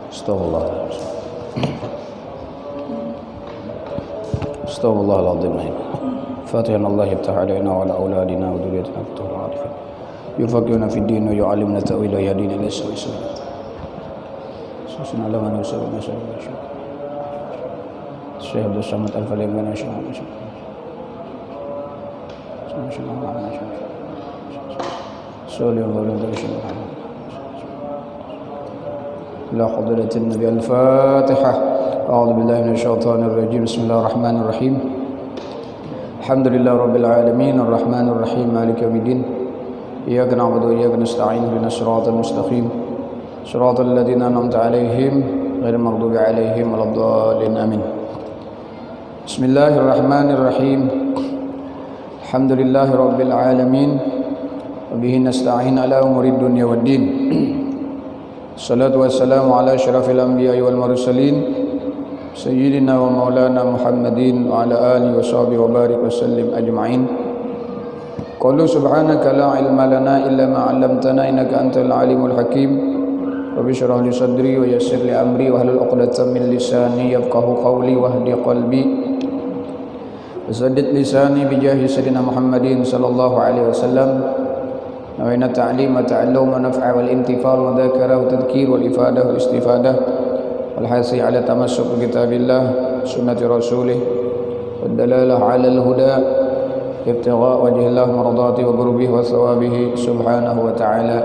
Astaghfirullah. Astaghfirullahaladzim. Fatihan Allah yabtah alaina wa ala auladina wa dhurriyyatina fatuhul arifin. Yufaqihuna fid din wa yu'allimuna ta'wil wa yahdina ila as-sawa'i. Sunan alaman wa sallallahu alaihi wasallam. Syekh Abdul Samad Al-Falim wa nasya'ala. إلى حضرة النبي. الفاتحة. أعوذ بالله من الشيطان الرجيم. بسم الله الرحمن الرحيم. الحمد لله رب العالمين الرحمن الرحيم مالك يوم الدين. إياك نعبد وإياك نستعين اهدنا الصراط المستقيم صراط الذين أنعمت عليهم غير المغضوب عليهم ولا الضالين آمين. بسم الله الرحمن الرحيم. الحمد لله رب العالمين وبه نستعين على أمور الدنيا والدين. الصلاة والسلام على أشرف الأنبياء والمرسلين سيدنا ومولانا محمد وعلى آله وصحبه وبارك وسلم أجمعين. قالوا سبحانك لا علم لنا إلا ما علمتنا إنك أنت العليم الحكيم. رب اشرح لي صدري ويسر لي أمري واحلل عقدة من لساني يفقهوا قولي واهد قلبي وسدد لساني بجاه سيدنا محمد صلى الله عليه وسلم. نوينا التعليم والتعلم والنفع والانتفاع والذاكرة والتذكير والإفادة والاستفادة والحث على تمسك بكتاب الله سنة رسوله والدلالة على الهدى ابتغاء وجه الله مرضاته وقربه وثوابه سبحانه وتعالى.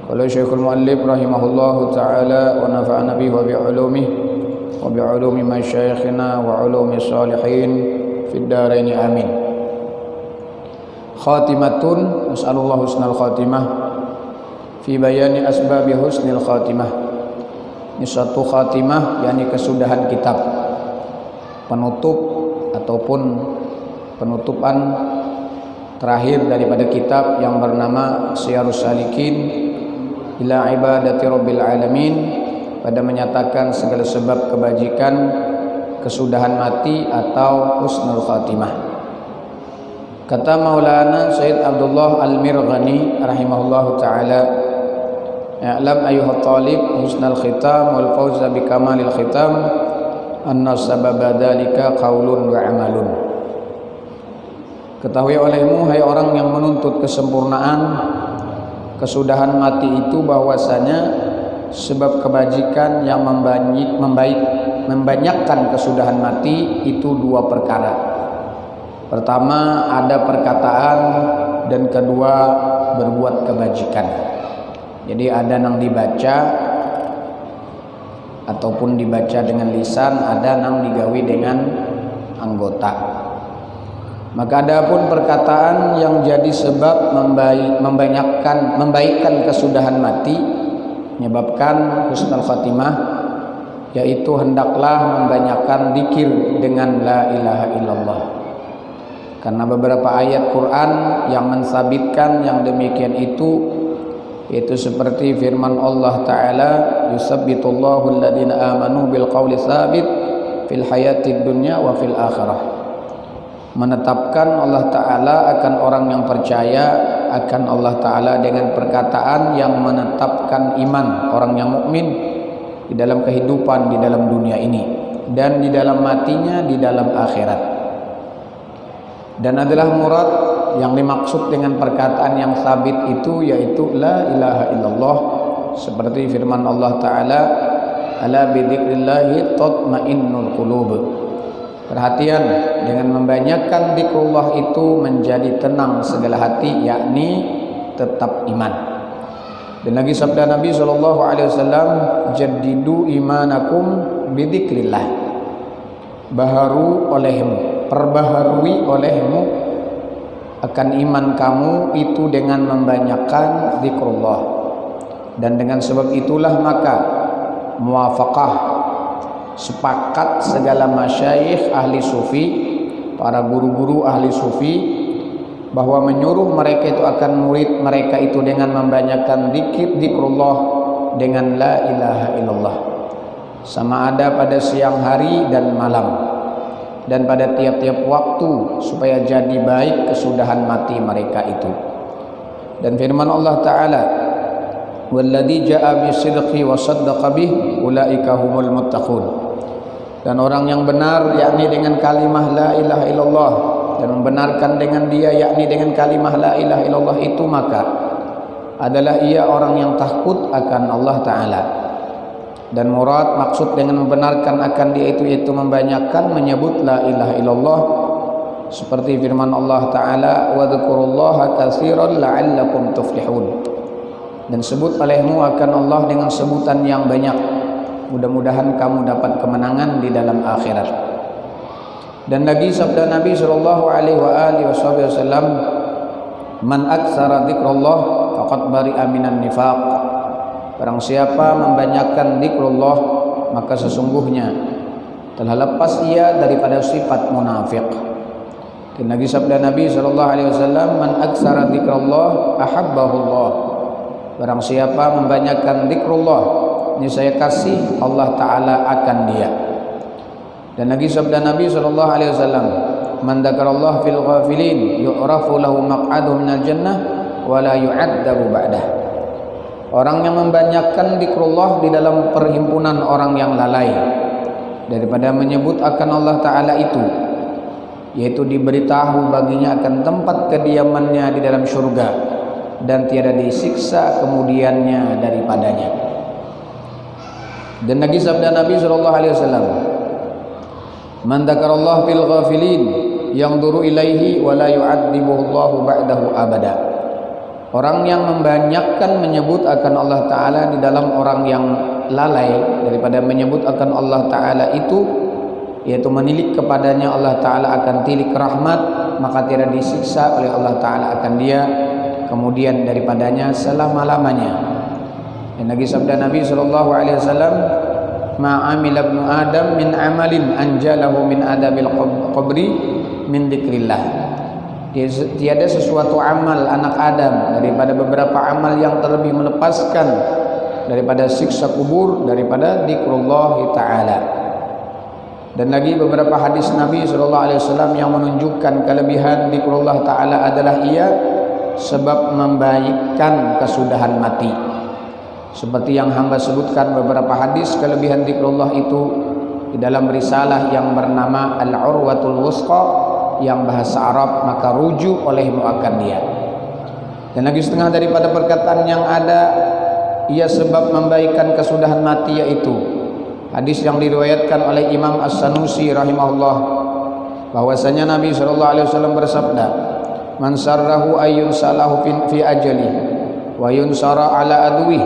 قال الشيخ المؤلف رحمه الله تعالى ونفعنا به وبعلومه وبعلوم مشايخنا وعلوم الصالحين في الدارين آمين. Khatimatun, nas'alullah husnal khatimah fi bayani asbabi husnil khatimah. Ini suatu khatimah, yakni kesudahan kitab, penutup ataupun penutupan terakhir daripada kitab yang bernama Siyarus Salikin ila ibadati rabbil alamin, pada menyatakan segala sebab kebajikan, kesudahan mati atau husnul khatimah. Kata Maulana Sayyid Abdullah Al-Mirghani rahimahullahu ta'ala, "I'lam ayyuhat talib husnal khitam wal fawza bi kamalil khitam anna sababa dzalika qaulun wa amalun." Ketahui olehmu hai orang yang menuntut kesempurnaan, kesudahan mati itu, bahwasanya sebab kebajikan yang membanyakkan kesudahan mati itu dua perkara. Pertama ada perkataan, dan kedua berbuat kebajikan. Jadi ada yang dibaca ataupun dibaca dengan lisan, ada yang digawi dengan anggota. Maka adapun perkataan yang jadi sebab membaikkan kesudahan mati, menyebabkan husnul khatimah, yaitu hendaklah membanyakkan zikir dengan la ilaha illallah. Karena beberapa ayat Quran yang mensabitkan yang demikian itu, yaitu seperti firman Allah Ta'ala, yusabbitullahu alladhina amanu bil qawli sabit fil hayatid dunya wa fil akhirah. Menetapkan Allah Ta'ala akan orang yang percaya akan Allah Ta'ala dengan perkataan yang menetapkan iman orang yang mukmin di dalam kehidupan di dalam dunia ini dan di dalam matinya di dalam akhirat. Dan adalah murad yang dimaksud dengan perkataan yang sabit itu, yaitu la ilaha illallah, seperti firman Allah Ta'ala, ala bidzikrillahi tatmainnul qulub. Perhatian, dengan membanyakkan zikrullah itu menjadi tenang segala hati, yakni tetap iman. Dan lagi sabda Nabi SAW, jaddidu imanakum bidzikrillah, baharu olehmu, perbaharui olehmu akan iman kamu itu dengan membanyakkan zikrullah. Dan dengan sebab itulah maka muwafaqah, sepakat segala masyayikh ahli sufi, para guru-guru ahli sufi, bahwa menyuruh mereka itu akan murid mereka itu dengan membanyakkan zikrullah dengan la ilaha illallah, sama ada pada siang hari dan malam, dan pada tiap-tiap waktu, supaya jadi baik kesudahan mati mereka itu. Dan firman Allah Ta'ala, walladzi jaa'a bisidqi wa saddaqa bih ulaika humul muttaqun. Dan orang yang benar yakni dengan kalimah la ilaha illallah dan membenarkan dengan dia yakni dengan kalimah la ilaha illallah itu, maka adalah ia orang yang takut akan Allah Ta'ala. Dan murad maksud dengan membenarkan akan dia itu yaitu membanyakkan menyebut la ilaha illallah, seperti firman Allah Ta'ala, wa dzkurullaha katsiran la'allakum tuflihun. Dan sebut olehmu akan Allah dengan sebutan yang banyak, mudah-mudahan kamu dapat kemenangan di dalam akhirat. Dan lagi sabda Nabi sallallahu alaihi wasallam, man aktsara dzikrullah faqad bari'a minan nifaq. Barang siapa membanyakkan zikrullah, maka sesungguhnya telah lepas ia daripada sifat munafik. Dan lagi sabda Nabi sallallahu alaihi wasallam, man aktsara dzikrullah ahabbahullah. Barang siapa membanyakkan zikrullah, niscaya kasih Allah Ta'ala akan dia. Dan lagi sabda Nabi sallallahu alaihi wasallam, man dzakarallahu fil ghafilin yu'rafu lahu maq'adu minal jannah wa la yu'adzabu ba'dah. Orang yang membanyakkan zikrullah di dalam perhimpunan orang yang lalai daripada menyebut akan Allah Ta'ala itu, yaitu diberitahu baginya akan tempat kediamannya di dalam syurga dan tiada disiksa kemudiannya daripadanya. Dan lagi sabda Nabi sallallahu alaihi wasallam, man dzakarallahu fil ghafilin yanzuru ilaihi wa la yu'adzibuhullahu ba'dahu abada. Orang yang membanyakkan menyebut akan Allah Ta'ala di dalam orang yang lalai daripada menyebut akan Allah Ta'ala itu, yaitu menilik kepadanya Allah Ta'ala akan tilik rahmat, maka tidak disiksa oleh Allah Ta'ala akan dia kemudian daripadanya selama-lamanya. Dan lagi sabda Nabi sallallahu alaihi wasallam, ma amila ibnu adam min amalin anjalahu min adabil qabri min dzikrillah. Tiada sesuatu amal anak Adam daripada beberapa amal yang terlebih melepaskan daripada siksa kubur daripada zikrullah Ta'ala. Dan lagi beberapa hadis Nabi sallallahu alaihi wasallam yang menunjukkan kelebihan zikrullah Ta'ala adalah ia sebab membaikkan kesudahan mati. Seperti yang hamba sebutkan beberapa hadis kelebihan zikrullah itu di dalam risalah yang bernama Al-Urwatul Wusqa yang bahasa Arab, maka rujuk olehmu akan dia. Dan lagi setengah daripada perkataan yang ada, ia sebab membaikkan kesudahan mati, yaitu hadis yang diriwayatkan oleh Imam As-Sanusi rahimahullah, bahwasanya Nabi sallallahu alaihi wasallam bersabda, man sarrahu ayyun salahu fi ajali wa yunsara ala adwi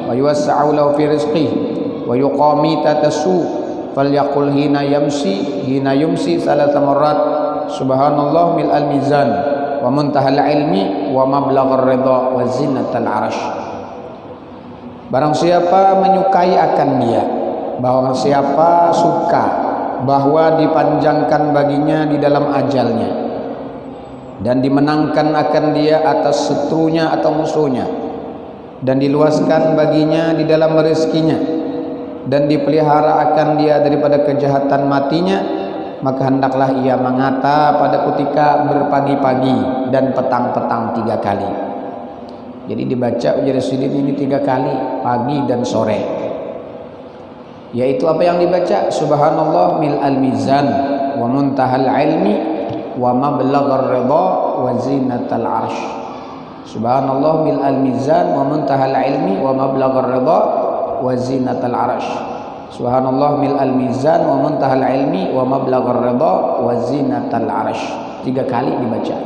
wa yuwassa'u lahu fi rizqihi wa yuqamita tasu falyaqul hina yumsi salasa marrat subhanallah mil al mizan wa muntahal ilmi wa mablaghar ridha wa zinatal arash. Barang siapa menyukai akan dia, barang siapa suka bahwa dipanjangkan baginya di dalam ajalnya dan dimenangkan akan dia atas setrunya atau musuhnya, dan diluaskan baginya di dalam rezekinya, dan dipelihara akan dia daripada kejahatan matinya, maka hendaklah ia mengata pada ketika berpagi-pagi dan petang-petang 3 kali. Jadi dibaca ujar sidin ini 3 kali, pagi dan sore. Yaitu apa yang dibaca? Subhanallah mil al mizan wa muntahal ilmi wa mablaghar ridha wa zinatal arsh. Subhanallah mil al mizan wa muntahal ilmi wa mablaghar ridha wa zinatal arsh. Subhanallah mil al mizan wa muntahal ilmi wa mablaghar ridha wa zinatal arsh. 3 kali dibaca,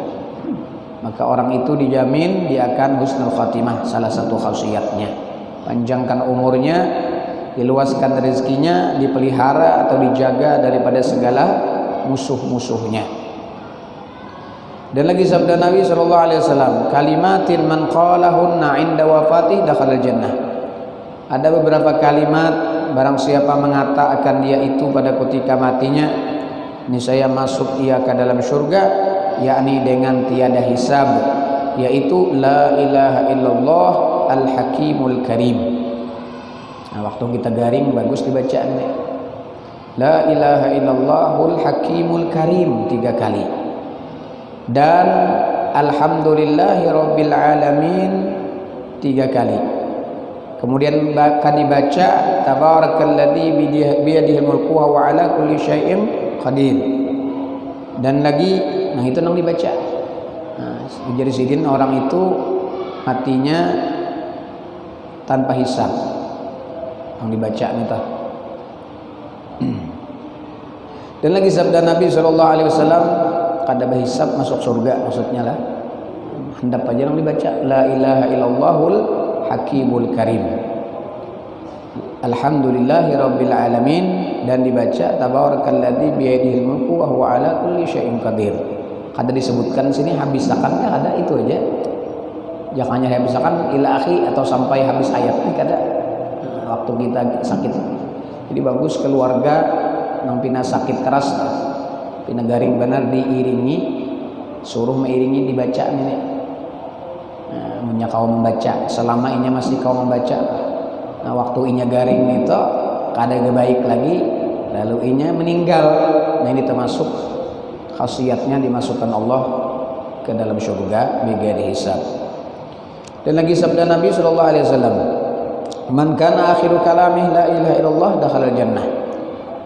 maka orang itu dijamin dia akan husnul khatimah. Salah satu khasiatnya panjangkan umurnya, diluaskan rezekinya, dipelihara atau dijaga daripada segala musuh-musuhnya. Dan lagi sabda Nabi sallallahu alaihi wasallam, kalimatin man qalahunna 'inda wafatih dakhala jannah. Ada beberapa kalimat barang siapa mengata akan dia itu pada ketika matinya, niscaya masuk ia ke dalam surga, yakni dengan tiada hisab, yaitu la ilaha illallah al-hakimul karim. Nah, waktu kita garing bagus dibacaannya. La ilaha illallahul hakimul karim 3 kali. Dan alhamdulillahi rabbil alamin 3 kali. Kemudian akan dibaca tabarakalladzi biyadihil mulku wa ala kulli syai'in qadir. Dan lagi itu nang dibaca. Jadi sidin orang itu matinya tanpa hisab. Yang dibaca nita. Dan lagi sabda Nabi sallallahu alaihi wasallam kada berhisab masuk surga, maksudnya lah. Handap aja yang dibaca la ilaha illallahul hakimul karim. Alhamdulillahi rabbil alamin, dan dibaca tabarakalladzi biyadihil mulku wa huwa ala kulli syai'in qadir. Kada disebutkan sini habisakannya ada itu aja. Jangan hanya habisakan ila akhi atau sampai habis ayat ini kada. Waktu kita sakit. Jadi bagus keluarga nang pina sakit keras pina garing benar diiringi, suruh meiringi dibaca ini. Munya kau membaca selama inya masih kau membaca. Nah waktu inya garing itu kada baik lagi, lalu inya meninggal. Nah ini termasuk khasiatnya dimasukkan Allah ke dalam surga bighairi hisab. Dan lagi sabda Nabi sallallahu alaihi wasallam, "Man kana akhiru kalamih la ilaha illallah dakhala jannah."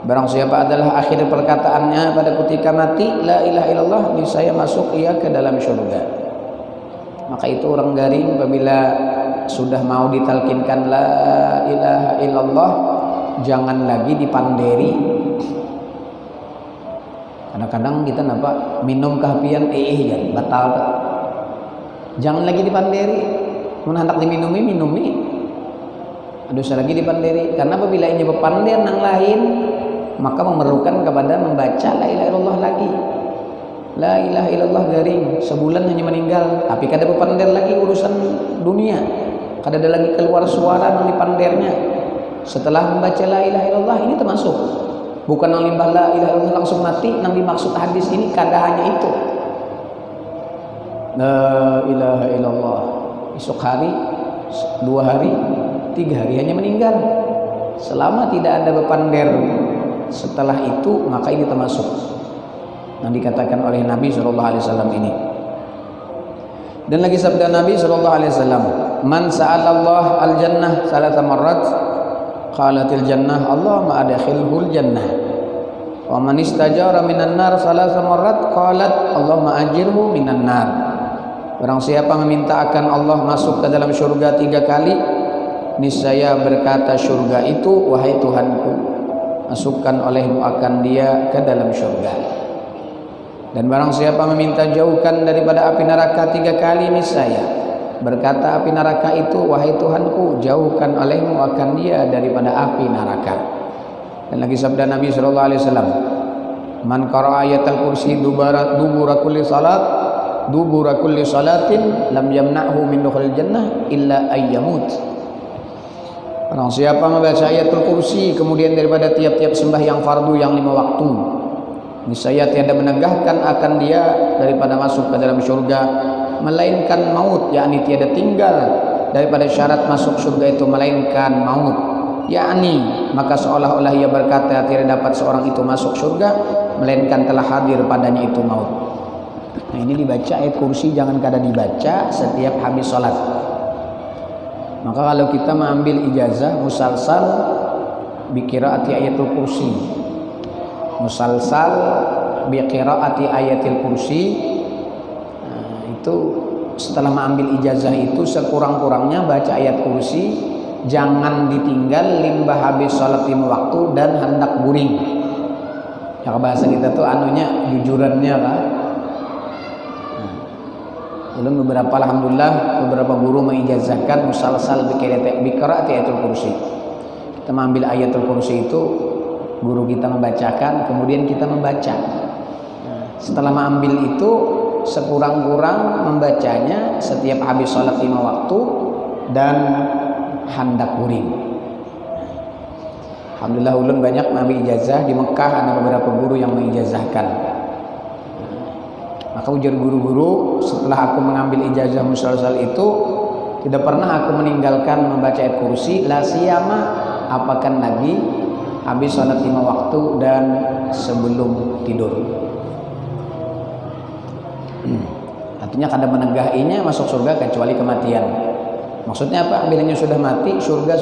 Barang siapa adalah akhir perkataannya pada ketika mati la ilaha illallah, niscaya masuk ia ke dalam surga. Maka itu orang garing apabila sudah mau ditalkinkan la ilaha illallah, jangan lagi dipanderi. Kadang-kadang kita minum kehapian ya batal. Jangan lagi dipanderi. Mun hendak minumi. Dosa lagi dipanderi, karena apabila ini berpander nang lain, maka memerlukan kepada membaca la ilaha illallah lagi. La ilaha illallah garing sebulan hanya meninggal, tapi kada berpander lagi urusan dunia, kada ada lagi keluar suara nang dipandernya. Setelah membaca la ilaha illallah ini termasuk, bukan nang limbah la ilaha illallah langsung mati. Nang dimaksud hadis ini kada hanya itu. La ilaha illallah esok hari, 2 hari, 3 hari hanya meninggal. Selama tidak ada berpander setelah itu, maka ini termasuk yang dikatakan oleh Nabi SAW ini. Dan lagi sabda Nabi SAW, "Man sa'alallah al-jannah salasa marrat, qalatil jannah Allahumma adkhilhul jannah. Wa man istajara minan nar salasa marrat, qalat Allahumma ajirhu minan nar." Barang siapa meminta akan Allah masuk ke dalam surga 3 kali, niscaya berkata surga itu, "Wahai Tuhanku, masukkan olehmu akan dia ke dalam surga." Dan barang siapa meminta jauhkan daripada api neraka 3 kali, niscaya berkata api neraka itu, "Wahai Tuhanku, jauhkan olehmu akan dia daripada api neraka." Dan lagi sabda Nabi SAW, "Man qara'a ayatal kursi dubura kulli salatin lam yamna'hu min dukhulil jannah illa ayyamut." Barang siapa membaca ayatul kursi kemudian daripada tiap-tiap sembahyang fardu yang 5 waktu, niscaya tiada menegahkan akan dia daripada masuk ke dalam surga melainkan maut, yakni tiada tinggal daripada syarat masuk surga itu melainkan maut, yakni maka seolah-olah ia berkata tiada dapat seorang itu masuk surga melainkan telah hadir padanya itu maut. Nah ini dibaca ayat kursi, jangan kada dibaca setiap habis sholat. Maka kalau kita mengambil ijazah musalsal biqiraati ayatul kursi, musalsal biqiraati ayatil kursi, itu setelah mengambil ijazah itu sekurang-kurangnya baca ayat kursi, jangan ditinggal limbah habis sholat 5 waktu dan hendak guring. Ya bahasa kita tuh jujurannya kan. Belum beberapa alhamdulillah beberapa guru mengijazahkan musalsal biqiraati ayatul kursi. Kita mengambil ayatul kursi itu, guru kita membacakan, kemudian kita membaca. Setelah mengambil itu sekurang-kurang membacanya setiap habis sholat 5 waktu dan hendak guring. Alhamdulillah ulun banyak mengambil ijazah di Mekah, ada beberapa guru yang mengijazahkan. Maka ujar guru-guru, setelah aku mengambil ijazah musalsal itu tidak pernah aku meninggalkan membaca ayat kursi, la siyama apakan lagi habis sholat 5 waktu dan sebelum tidur. Artinya kada menegahinya masuk surga kecuali kematian. Maksudnya apa? Bilangnya sudah mati, surga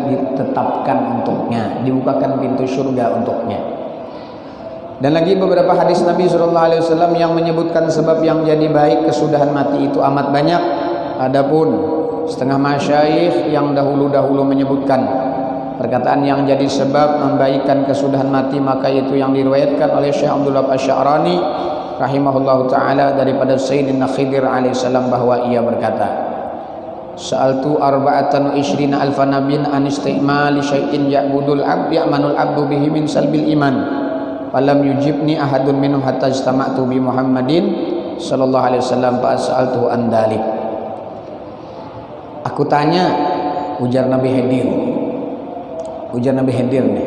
ditetapkan untuknya, dibukakan pintu surga untuknya. Dan lagi beberapa hadis Nabi SAW yang menyebutkan sebab yang jadi baik kesudahan mati itu amat banyak. Adapun setengah masyayikh yang dahulu-dahulu menyebutkan perkataan yang jadi sebab membaikan kesudahan mati, maka itu yang diriwayatkan oleh Syekh Abdullah Asy-Sya'rani rahimahullahu taala daripada Sayyidina Khidir alaihissalam bahwa ia berkata, Sa'altu arba'atan wa ishrina alfa nabiyyin an istimali syai'in ya'manul abdu bihi min salbil iman. Falam yujibni ahadun minhum hatta istama'tu bi Muhammadin sallallahu alaihi wasallam fa sa'altuhu an dalik. Aku tanya, ujar Nabi Khidir. Ujar Nabi Khidir nih.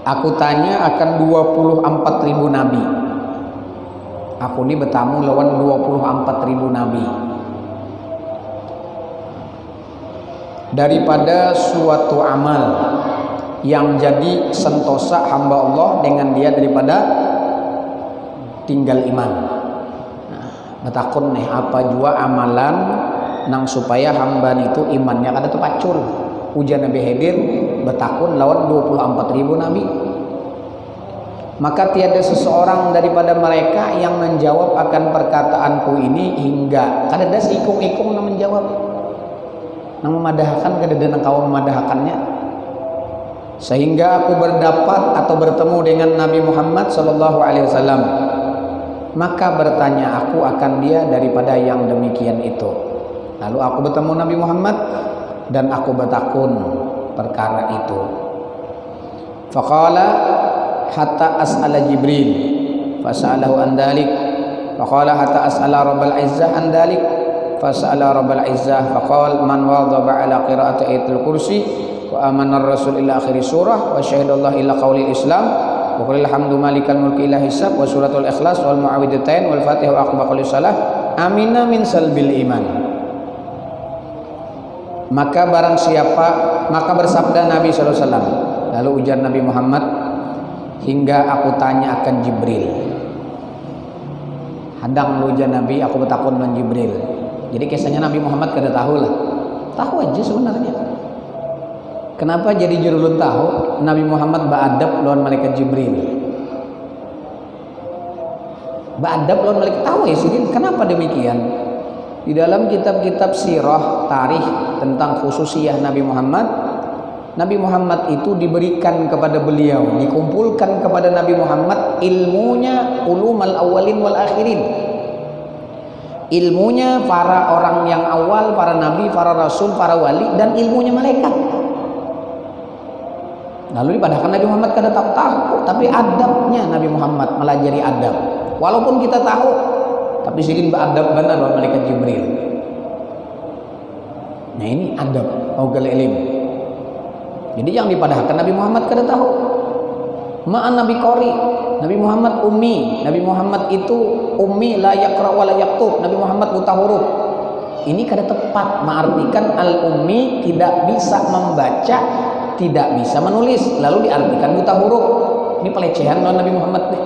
Aku tanya akan 24.000 nabi. Aku ini bertamu lawan 24.000 nabi. Daripada suatu amal yang jadi sentosa hamba Allah dengan dia daripada tinggal iman. Nah, betakun nih apa jua amalan nang supaya hamba itu imannya kada terpacul. Ujar Nabi Khidir betakun lawan 24.000 nabi. Maka tiada seseorang daripada mereka yang menjawab akan perkataanku ini hingga kada ada seikung-ikung nang menjawab. Nang memadahkan kada ada nang kawan memadahkannya. Sehingga aku berdapat atau bertemu dengan Nabi Muhammad sallallahu alaihi wasallam. Maka bertanya aku akan dia daripada yang demikian itu. Lalu aku bertemu Nabi Muhammad dan aku bertakun perkara itu. Faqala hatta as'ala Jibril fas'alahu an dalik. Faqala hatta as'ala Rabbal Izzah an dalik fas'ala Rabbal Izzah faqala man wadaba ala qira'ati ayatul kursi wa amana ar-rasul ila akhir surah wa syahidallahu ila qaulil islam wa qul alhamdu malikal mulki ila hisab wa suratul ikhlas wal muawwidhatain wal fatihah wa aqba qolis salah amina min salbil iman. Maka barang siapa, maka bersabda Nabi sallallahu alaihi wasallam, lalu ujar Nabi Muhammad, hingga aku tanya akan Jibril. Hadang lu ujar Nabi, aku bertakun dengan Jibril. Jadi kisahnya Nabi Muhammad kada tahu lah. Tahu aja sebenarnya. Kenapa jadi jurulun tahu? Nabi Muhammad beradab lawan malaikat Jibril. Beradab lawan malaikat, tahu ya sidin. Kenapa demikian? Di dalam kitab-kitab sirah, tarikh tentang khususiyah Nabi Muhammad, Nabi Muhammad itu diberikan kepada beliau, dikumpulkan kepada Nabi Muhammad ilmunya ulumal awalin wal akhirin. Ilmunya para orang yang awal, para nabi, para rasul, para wali, dan ilmunya malaikat. Lalu dipadahkan Nabi Muhammad kada tahu, tapi adabnya Nabi Muhammad melajari adab. Walaupun kita tahu, tapi sidin beradab benar lawan malaikat Jibril. Nah ini adab augal ilm. Jadi yang dipadahkan Nabi Muhammad kada tahu. Ma'an Nabi Qori, Nabi Muhammad ummi. Nabi Muhammad itu ummi, la yaqra wa la yaktub. Nabi Muhammad buta huruf. Ini kada tepat mengartikan al-ummi tidak bisa membaca, tidak bisa menulis, lalu diartikan buta huruf. Ini pelecehan lawan Nabi Muhammad nih.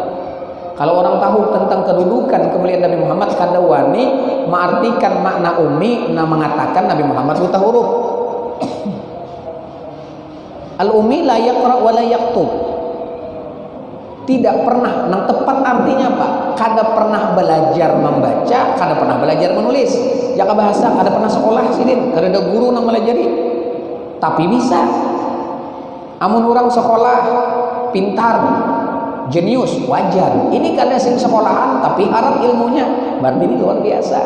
Kalau orang tahu tentang kedudukan kemuliaan Nabi Muhammad, kada wani mengartikan makna ummi, mengatakan Nabi Muhammad buta huruf. Al-ummi la yaqra wa la yaktub. Tidak pernah, nang tepat artinya apa? Kada pernah belajar membaca, kada pernah belajar menulis. Jaka bahasa kada pernah sekolah sidin, kada ada guru nang melajari. Tapi bisa. Amun orang sekolah pintar, jenius, wajar. Ini kada sing sekolahan tapi harap ilmunya, berarti ini luar biasa.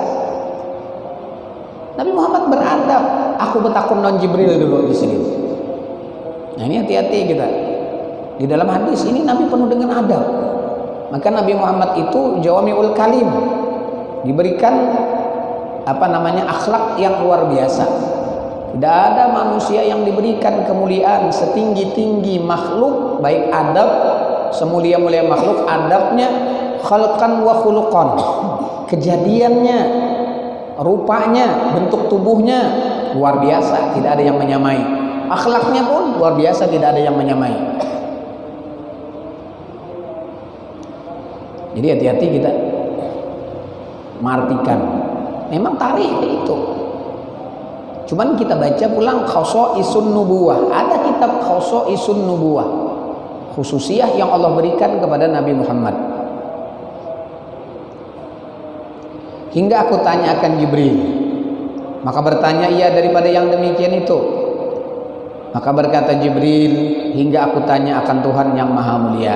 Nabi Muhammad beradab. Aku bertakun non Jibril dulu di sini. Nah ini hati-hati kita. Di dalam hadis ini Nabi penuh dengan adab. Maka Nabi Muhammad itu jawamiul kalim, diberikan akhlak yang luar biasa. Tidak ada manusia yang diberikan kemuliaan setinggi-tinggi makhluk, baik adab, semulia-mulia makhluk adabnya, khalqan wa khuluqan, kejadiannya, rupanya, bentuk tubuhnya luar biasa, tidak ada yang menyamai. Akhlaknya pun luar biasa, tidak ada yang menyamai. Jadi hati-hati kita mengartikan Memang tarikh itu. Cuman kita baca pulang Khosaisun Nubuwah. Ada kitab Khosaisun Nubuwah, khususiyah yang Allah berikan kepada Nabi Muhammad. Hingga aku tanyakan Jibril, maka bertanya ia daripada yang demikian itu. Maka berkata Jibril, hingga aku tanya akan Tuhan yang maha mulia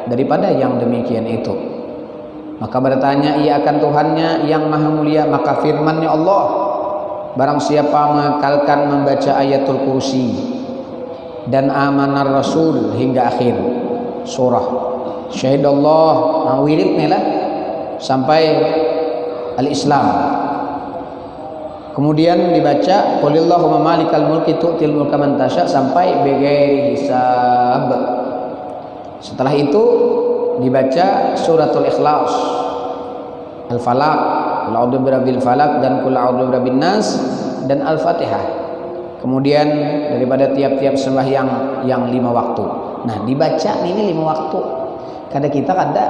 daripada yang demikian itu. Maka bertanya ia akan Tuhannya yang maha mulia. Maka firman-Nya Allah, barang siapa mengekalkan membaca ayatul kursi dan amanar rasul hingga akhir surah, syahidallah, nah wiridnya lah sampai al-Islam. Kemudian dibaca qulillahumma malikal mulki tu'til mulka man tasya sampai bighairi hisab. Setelah itu dibaca suratul Ikhlas, Al-Falaq, qul a'udzu birabbil falaq dan qul a'udzu birabbin nas dan Al-Fatihah. Kemudian daripada tiap-tiap sembahyang yang 5 waktu. Nah, dibaca ini 5 waktu. Kadang kita ada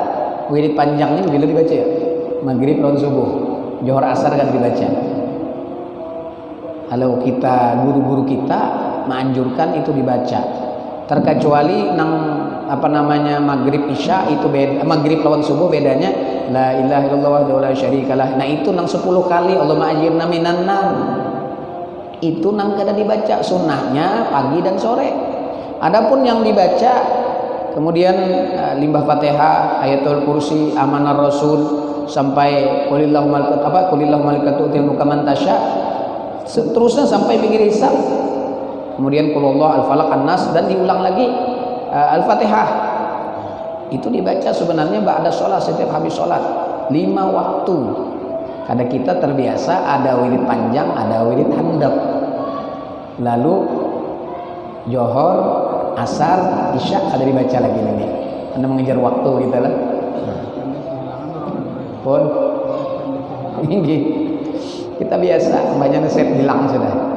wirid panjangnya bila dibaca ya. Maghrib lawan subuh, Johor asar kan dibaca. Kalau kita guru-guru kita menganjurkan itu dibaca. Terkecuali maghrib isya itu beda, maghrib lawan subuh bedanya la ilaha illallah wahdahu la syarikalah. Nah itu 10 kali Allahumma ajirna minan nar. Itu kada dibaca, sunnahnya pagi dan sore. Adapun yang dibaca kemudian limbah Fatihah, ayatul kursi, amanar rasul sampai qulillahumma malikatu tu'til mulka man tasya, seterusnya sampai pinggir hisab. Kemudian qulullah, al-falaq, an-nas dan diulang lagi al-Fatihah. Itu dibaca sebenarnya ba'da sholat, setiap habis sholat 5 waktu. Karena kita terbiasa ada wirid panjang, ada wirid handap. Lalu Johor, asar, isya ada dibaca lagi nih. Anda mengejar waktu kita lah. Pun tinggi. Kita biasa banyak set hilang sudah.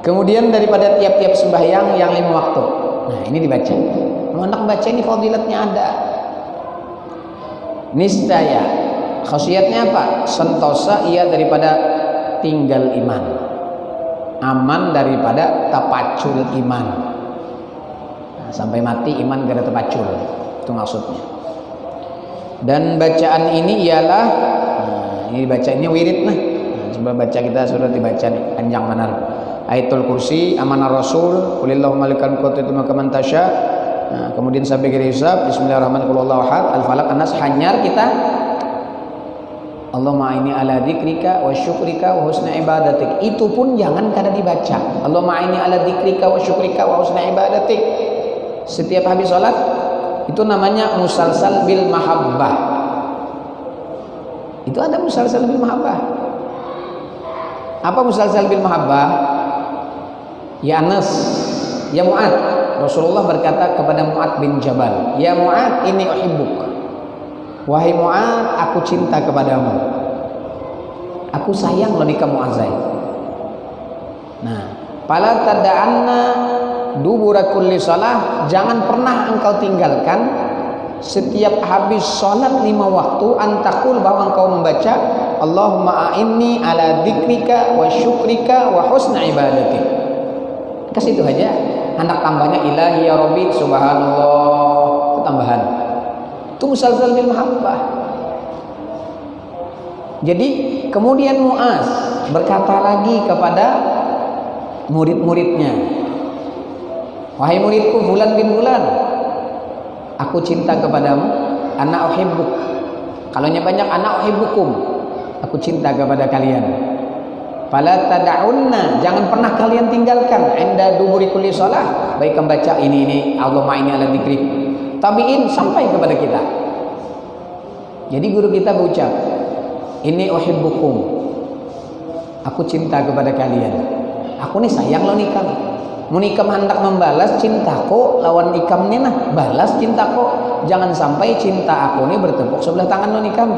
Kemudian daripada tiap-tiap sembahyang yang 5 waktu. Nah, ini dibaca. Hendak baca ini fadilatnya ada. Niscaya khasiatnya apa? Sentosa ia daripada tinggal iman. Aman daripada tapacul iman. Nah, sampai mati iman gak ada tapacul. Itu maksudnya. Dan bacaan ini ialah ini bacanya wirid nah. Coba baca, kita sudah dibaca nih panjang benar. Ayatul kursi, amanah rasul, qulillahumma malikal mulki tu'til mulka man tasya. Nah, kemudian sampai ke hisab, bismillahirrahmanirrahim, qul huwallahu ahad, al-falaq, an-nas, hanyar kita. Allahumma inni ala dzikrika wa syukrika wa husni ibadatik. Itu pun jangan kada dibaca. Allahumma inni ala dzikrika wa syukrika wa husni ibadatik. Setiap habis salat itu namanya musalsal bil mahabbah. Itu ada musalsal bil mahabbah. Apa musalsal bil mahabbah? Ya Anas, ya Mu'ad, Rasulullah berkata kepada Mu'ad bin Jabal, ya Mu'ad, ini uhibbuk. Wahai Mu'ad, aku cinta kepadamu. Aku sayang lo nikah Mu'azai. Nah, fala tada'anna dubura kulli shalah, jangan pernah engkau tinggalkan setiap habis sholat 5 waktu antakul, bahwa engkau membaca Allahumma a'inni ala dzikrika wa syukrika wa husni ibadatik. Ke situ aja. Anak tambahnya ilahi ya rabbi subhanallah, itu tambahan. Itu musalsal bil mahabbah. Jadi kemudian Mu'az berkata lagi kepada murid-muridnya, wahai muridku fulan bin fulan, aku cinta kepadamu, ana uhibbuk. Kalau banyak ana uhibbukum, aku cinta kepada kalian. Fala tada'unna, jangan pernah kalian tinggalkan inda duburi kulli shalah, baik membaca ini Allahumma inni ala dzikrik, tabi'in sampai kepada kita. Jadi guru kita berucap, ini uhibbukum, aku cinta kepada kalian. Aku nih sayang lo nikam. Mun ikam hendak membalas cintaku lawan ikam nih nah, balas cintaku. Jangan sampai cinta aku nih bertepuk sebelah tangan lo nikam.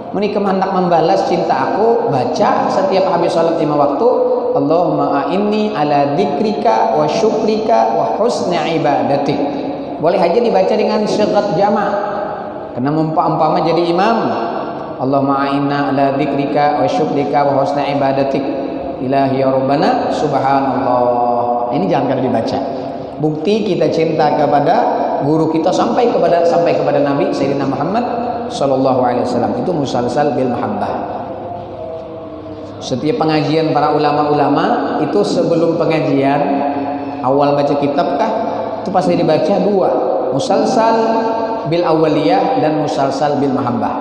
Mun ikam hendak membalas cinta aku, baca setiap habis salat 5 waktu, Allahumma a'inni ala dzikrika wa syukrika wa husni ibadatik. Boleh aja dibaca dengan syigat jama'. Karena umpama jadi imam, Allahumma a'inna ala dzikrika wa syukrika wa husni ibadatik ilahi ya rabbana subhanallah. Ini jangan kada dibaca. Bukti kita cinta kepada guru kita sampai kepada Nabi Sayyidina Muhammad sallallahu alaihi wasallam. Itu musalsal bil mahabbah. Setiap pengajian para ulama-ulama itu sebelum pengajian awal baca kitab kah itu pasti dibaca dua, musalsal bil awaliyah dan musalsal bil mahabbah.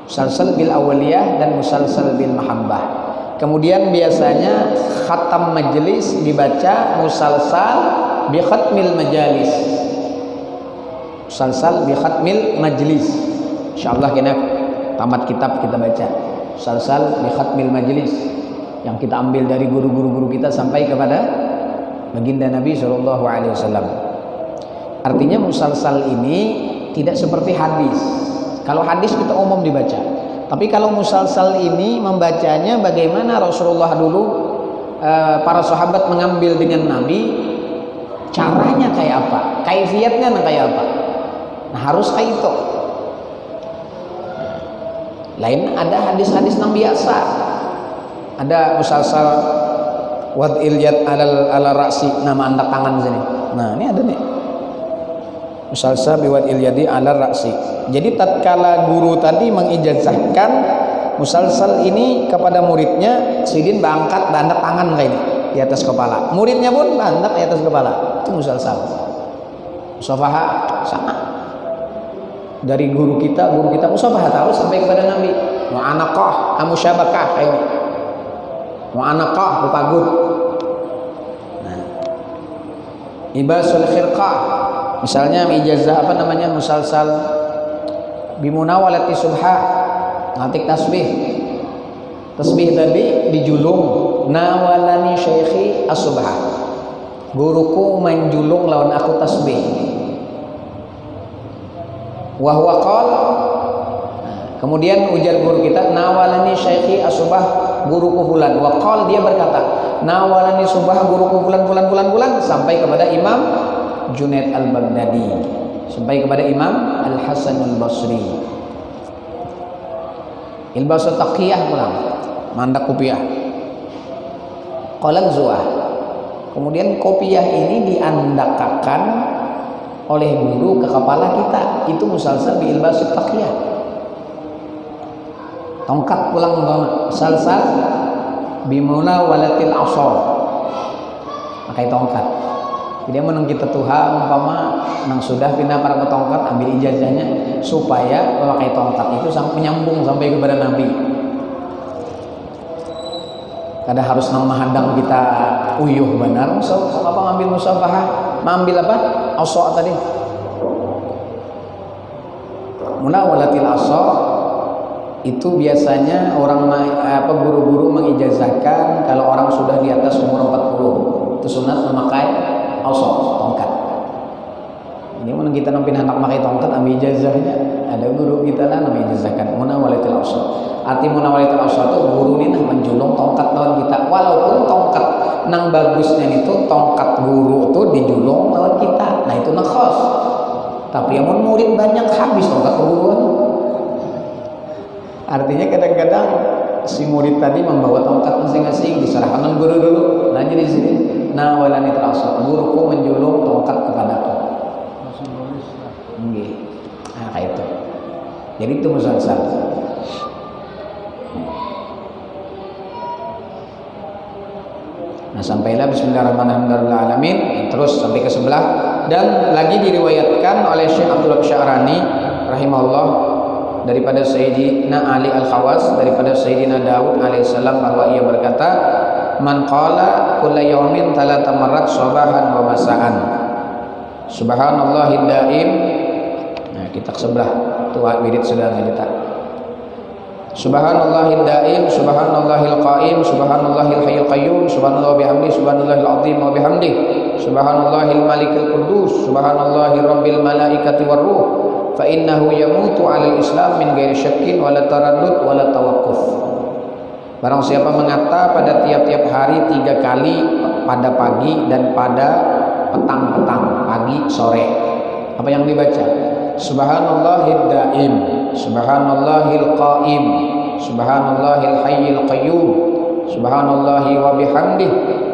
Musalsal bil awaliyah dan musalsal bil mahabbah. Kemudian biasanya khatam majelis dibaca musalsal bi khatmil majalis. Musalsal bi khatmil majlis. Insyaallah kena tamat kitab kita baca musalsal bi khatmil majlis yang kita ambil dari guru-guru kita sampai kepada baginda Nabi sallallahu alaihi wasallam. Artinya musalsal ini tidak seperti hadis. Kalau hadis kita umum dibaca. Tapi kalau musalsal ini membacanya bagaimana Rasulullah dulu, para sahabat mengambil dengan Nabi, caranya kayak apa, kaifiatnya kayak apa. Nah harus kayak itu. Lain ada hadis-hadis yang biasa. Ada musalsal wad'il yad ala ra'si, nama andak tangan sini. Nah ini ada nih. Musalsal biwad'il yadi ala ra'si. Jadi tatkala guru tadi mengijazahkan musalsal ini kepada muridnya, sidin bangkat bandak tangan kayak ini di atas kepala. Muridnya pun bandak di atas kepala. Itu musalsal. Musafaha sama. Dari guru kita musafaha tahu sampai kepada Nabi. Mu'anaqah, amusyabakah kayak ini. Mu'anaqah, bepagut. Nah. Ibasul khirqah. Misalnya ijazah apa namanya musalsal bimunawalati subha, ngatik tasbih. Tasbih tadi dijulung nawalani syekhi as-subha. Guruku menjulung lawan aku tasbih. Wa huwa qala. Kemudian ujar guru kita nawalani syekhi as-subha guruku fulan. Wa qala dia berkata nawalani subha guruku fulan sampai kepada Imam Junaid al-Baghdadi, sampai kepada Imam Al-Hasan al-Basri. Ilbasu taqiyah pulang, mandak kopiah. Qalan zuah. Kemudian kopiah ini diandakakan oleh guru ke kepala kita. Itu musalsal bi ilbasu taqiyah. Tongkat pulang musalsal bimula walatil asal. Pakai tongkat. Jadi menang kita Tuhan umpama nang sudah pindah para tongkat ambil ijazahnya supaya memakai tongkat itu sampai menyambung sampai kepada Nabi. Kada harus nang mahadang kita uyuh benar. So apa ngambil musafahah? Mengambil apa? Asa tadi. Munawalatil asa itu biasanya orang guru-guru mengijazahkan kalau orang sudah di atas umur 40 itu sunat memakai asa, tongkat. Ini mana kita nampin anak pakai tongkat ambil ijazahnya. Ada guru kita lah namanya ijazahkan munawalatil asa. Arti munawalatil asa itu guru ini nah menjulung tongkat lawan kita. Walaupun tongkat nang bagusnya itu tongkat guru itu dijulung lawan kita. Nah itu nakhos. Tapi yang murid banyak habis tongkat guruan. Artinya kadang-kadang si murid tadi membawa tongkat masing-masing diserahkan guru dulu. Nah jadi di sini nawalani terasa guruku menjulung tongkat kepadaku. Nah kayak itu. Jadi itu musalsal. Nah sampailah bismillahirrahmanirrahim terus sampai ke sebelah dan lagi diriwayatkan oleh Syekh Abdullah Sya'rani rahimahullah daripada Sayyidina Ali Al-Khawas daripada Sayyidina Daud alaihissalam bahwa ia berkata man qala kulla yawmin talata marrat sabahan wa masaan subhanallahid daim. Nah kita ke sebelah tua wirid sudah kita subhanallahid daim subhanallahil qaim subhanallahil hayyul qayyum subhanallah bihamdi subhanallahil azim wa bihamdi subhanallahil malikil quddus subhanallahir rabbil malaikati war ruh fa innahu yamutu 'alal islam min ghairi syakkin wala taraddud wala tawaqquf. Barang siapa mengata pada tiap-tiap hari 3 kali pada pagi dan pada petang-petang, pagi sore. Apa yang dibaca? Subhanallahid daim subhanallahil qaim, subhanallahil hayyil qayyum, subhanallahi wa bihamdih,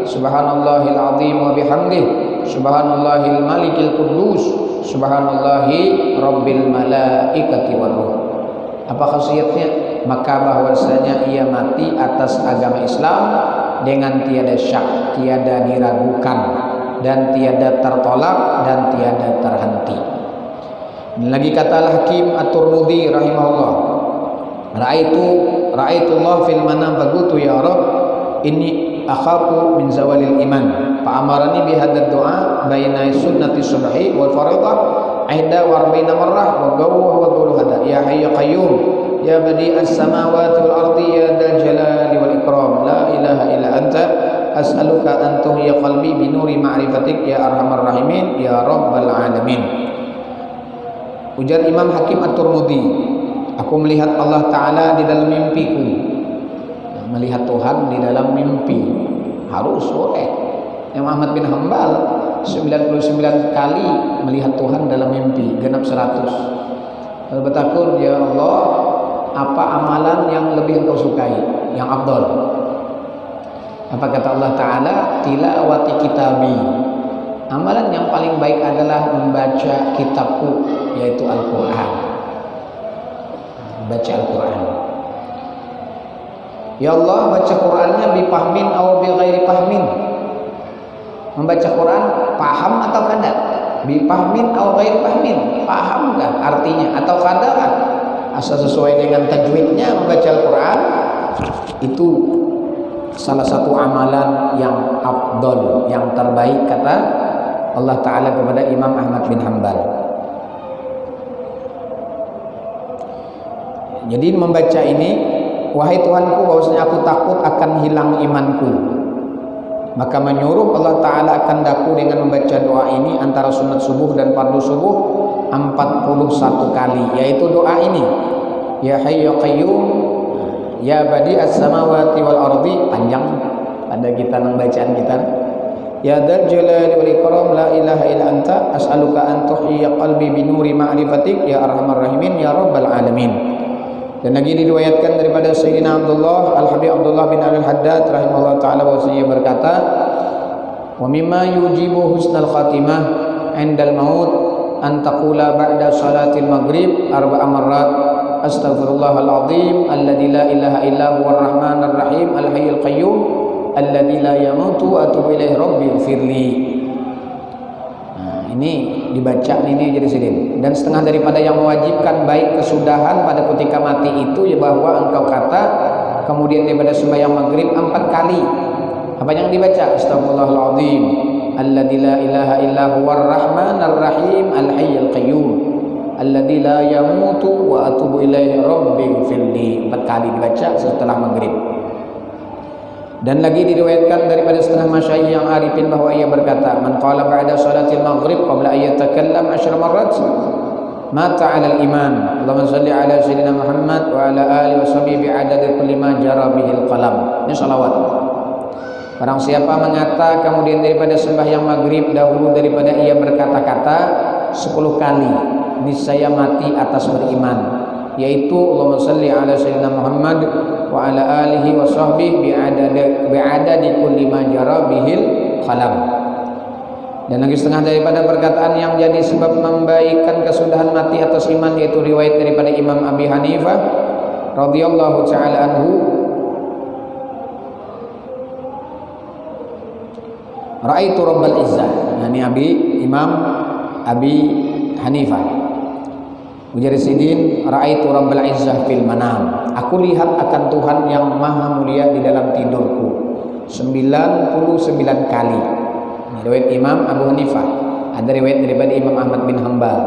subhanallahil azim wa bihamdih, subhanallahil malikil quddus, subhanallahi rabbil malaikati war ruh. Apa khasiatnya? Maka bahwasanya ia mati atas agama Islam dengan tiada syak, tiada diragukan, dan tiada tertolak, dan tiada terhenti. Dan lagi kata Al-Hakim At-Tirmidzi rahimahullah, Ra'aitullah fil manam bagutu ya Rabb inni akhafu min zawalil iman fa amarani bi hadzal du'a baina sunnati subhi wal fardhah aida wa arba'ina marrah wa gawwa wa qulu hada ya hayyu qayyum ya badi'as samawati wal ardi ya dzal jalali wal ikram la ilaha illa anta as'aluka an tuhyiya qalbi bi nuri ma'rifatik ya arhamar rahimin ya rabbal alamin. Ujar Imam Hakim At-Tirmidzi, aku melihat Allah Ta'ala di dalam mimpiku. Melihat Tuhan di dalam mimpi harus boleh. Imam Ahmad bin Hanbal 99 kali melihat Tuhan dalam mimpi, genap 100. Lalu bertakun, ya Allah, apa amalan yang lebih engkau sukai, yang afdal? Apa kata Allah Ta'ala? Tilawati kitabi. Amalan yang paling baik adalah membaca kitabku, yaitu Al-Quran. Baca Al-Quran. Ya Allah, baca Qurannya bipahmin atau bi ghairi pahmin. Membaca Quran paham atau kada? Bipahmin atau ghairi pahmin. Paham kan artinya atau kada kan? Asal sesuai dengan tajwidnya membaca Al-Quran itu salah satu amalan yang afdal, yang terbaik kata Allah Ta'ala kepada Imam Ahmad bin Hanbal. Jadi membaca ini, wahai Tuhanku, bahwasanya aku takut akan hilang imanku. Maka menyuruh Allah Ta'ala akan daku dengan membaca doa ini antara sunat subuh dan fardu subuh 41 kali, yaitu doa ini, ya hayyu qayyum ya badi'as samawati wal ardi. Panjang pada kita nang bacaan kita, ya dzal jalali wal ikram la ilaha illa anta as'aluka an tuhyiya qalbi bi nuri ma'rifatik ya arhamar rahimin ya rabbal alamin. Dan lagi diriwayatkan daripada Sayyidina Abdullah Al-Habib Abdullah bin Al-Haddad rahimahullah ta'ala bahwasanya berkata, wa mimma yujibu husnal khatimah indal maut an taqula ba'da salatil maghrib 4 marrat astaghfirullahal azim alladzi la ilaha illa huwar rahmanir rahim al hayyul qayyum alladzi la yamutu wa atubu ilaihi rabbi ighfirli. Ini dibaca ini jadi sidin. Dan setengah daripada yang mewajibkan baik kesudahan pada ketika mati itu ya bahwa engkau kata kemudian daripada sembahyang maghrib 4 kali. Apa yang dibaca? Astaghfirullahaladzim alladzi la ilaha illa huwar rahmanir rahim al hayyul qayyum alladzi la yamutu wa atubu ilaihi rabbi ighfirli. 4 kali dibaca setelah maghrib. Dan lagi diriwayatkan daripada setengah masyayikh yang arifin bahwa ia berkata, man qala ba'da salatil maghrib qabla an yatakallam 10 marrat mata 'ala al-iman. Allahumma shalli 'ala sayyidina Muhammad wa 'ala alihi washabihi bi'adadi kulli ma jara bihil qalam. Ini salawat. Barang siapa mengata kemudian daripada sembahyang maghrib dahulu daripada ia berkata-kata 10 kali, niscaya mati atas beriman, yaitu Allahumma shalli 'ala sayyidina Muhammad wa ala alihi wa sahbihi bi'adadi kulli ma jara bihil qalam. Dan lagi setengah daripada perkataan yang jadi sebab membaikkan kesudahan mati atas iman, yaitu riwayat daripada Imam Abi Hanifah radhiyallahu ta'ala anhu, ra'aitu rabbal izzah. Nah, ini Imam Abi Hanifah. Ujar sidin, ra'aitu rabbal izzah fil manam. Aku lihat akan Tuhan yang maha mulia di dalam tidurku 99 kali. Ini riwayat Imam Abu Hanifah. Ada riwayat daripada Imam Ahmad bin Hanbal.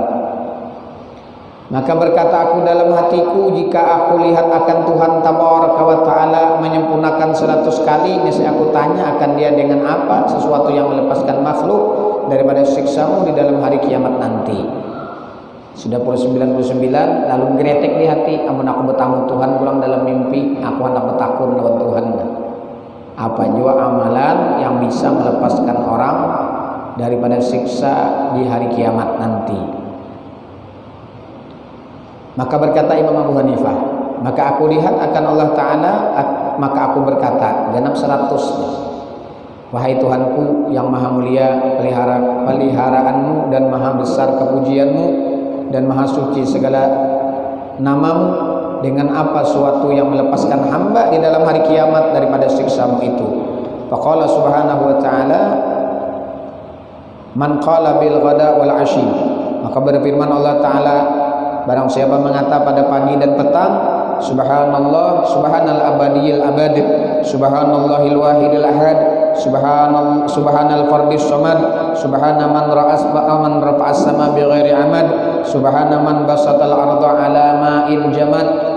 Maka berkata aku dalam hatiku, jika aku lihat akan Tuhan tabaraka wa ta'ala menyempurnakan 100 kali, niscaya aku tanya akan dia dengan apa sesuatu yang melepaskan makhluk daripada siksamu di dalam hari kiamat nanti. Sudah 99 lalu gretek di hati, amun aku bertamu Tuhan pulang dalam mimpi, aku hendak bertakun lawan Tuhan. Apa jua amalan yang bisa melepaskan orang daripada siksa di hari kiamat nanti. Maka berkata Imam Abu Hanifah, maka aku lihat akan Allah Ta'ala, maka aku berkata genap 100, wahai Tuhanku yang maha mulia, peliharaanmu dan maha besar kepujianmu dan maha suci segala namamu, dengan apa suatu yang melepaskan hamba di dalam hari kiamat daripada siksamu itu. Faqala subhanahu wa ta'ala, man qala bil ghada wal ashi, maka berfirman Allah Ta'ala, barang siapa mengata pada pagi dan petang, subhanallah, subhanal abadiyil abad, subhanallahil wahidil ahad, subhanal fardis samad, subhana man rafa'as sama bighairi amad, subhana man basatal arda ala ma'in jamad,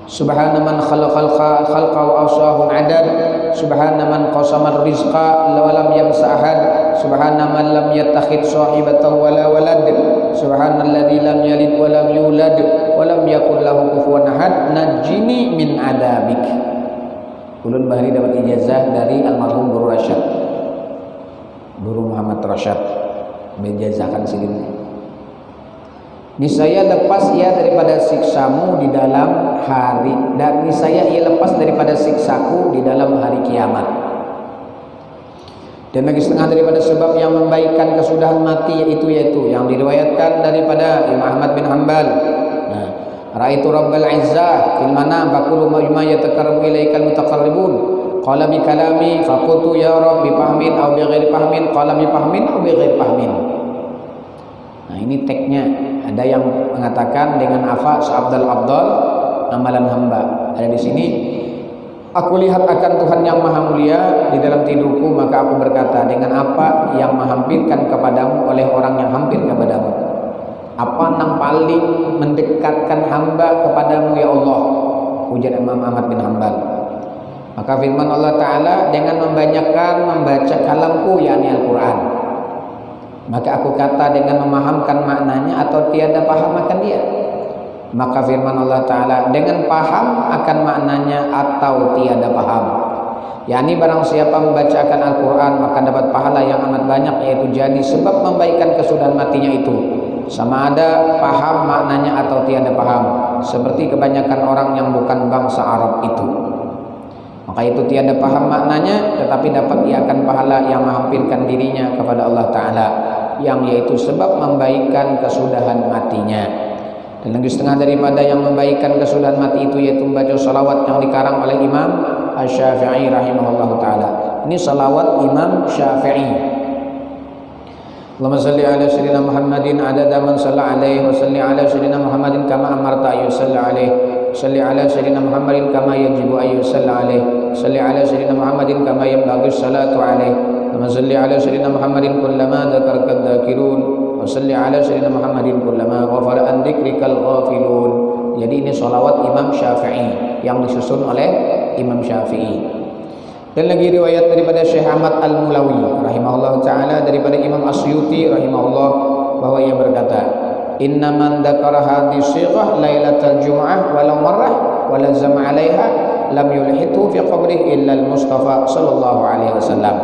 subhana man khalaqal khalqa wa awsahum adad, subhana man qasamar rizqa wa lam yamsa ahad, subhana man lam yattakhid sahibatan wala walad, subhanalladzi lam yalid wa lam yulad wa lam yakul lahu kufuwan ahad, najini min adabik. Ulun Bahri dapat ijazah dari almarhum Guru Rasyad, Guru Muhammad Rasyad, menjazahkan sendiri. Niscaya lepas ia daripada siksamu di dalam hari, dan niscaya ia lepas daripada siksaku di dalam hari kiamat. Dan lagi setengah daripada sebab yang membaikkan kesudahan mati yaitu yang diriwayatkan daripada Imam Ahmad bin Hanbal. Nah, ra'aitu rabbal izzah fil manam faqulu ma yataqarrabu ilaikal mutaqarribun, qala bi kalami faqultu ya rabbi fahmin aw bi ghairi fahmin, qala bi fahmin aw bi ghairi fahmin. Nah, ini teksnya. Ada yang mengatakan dengan afa Abdul Abdul amalan hamba. Ada di sini. Aku lihat akan Tuhan yang maha mulia di dalam tidurku, maka aku berkata, dengan apa yang menghampirkan kepadamu oleh orang yang hampir kepadamu? Apa yang paling mendekatkan hamba kepadamu ya Allah? Ujar Imam Ahmad bin Hanbal. Maka firman Allah Ta'ala, dengan membanyakkan membaca kalamku, yakni Al-Quran. Maka aku kata dengan memahamkan maknanya atau tiada paham akan dia. Maka firman Allah Ta'ala, dengan paham akan maknanya atau tiada paham, yakni barang siapa membacakan Al-Quran maka dapat pahala yang amat banyak, yaitu jadi sebab membaikkan kesudahan matinya itu, sama ada paham maknanya atau tiada paham, seperti kebanyakan orang yang bukan bangsa Arab itu. Maka itu tiada paham maknanya, tetapi dapat ia akan pahala yang menghampirkan dirinya kepada Allah Ta'ala, yang yaitu sebab membaikkan kesudahan matinya. Dan lagi setengah daripada yang membaikkan kesudahan mati itu yaitu membaca salawat yang dikarang oleh Imam Asy-Syafi'i rahimahullah ta'ala. Ini salawat Imam Syafi'i. Allahumma salli ala sayyidina Muhammadin adada man shalla alaihi wa salli ala sayyidina Muhammadin kama amarta ayu shalla alaihi, salli ala sayyidina Muhammadin kama yajibu ayu shalla alaihi, salli ala sayyidina Muhammadin kama yanbaghi salatu alaihi, wa salli ala sayyidina Muhammadin kullama dzakaraka dzakirun, wa salli ala sayyidina Muhammadin kullama ghafara an dzikrikal ghafilun. Jadi ini salawat Imam Syafi'i yang disusun oleh Imam Syafi'i. Dan lagi riwayat daripada Syekh Ahmad Al-Mulawi rahimahullah ta'ala, daripada Imam Asyuti rahimahullah, bahwa ia berkata, inna man dzakara hadhihi shighah lailatal jum'ah walau marrah wa lazama 'alaiha lam yulhitu fi qabrihi illa al-Mustafa sallallahu alaihi wasallam.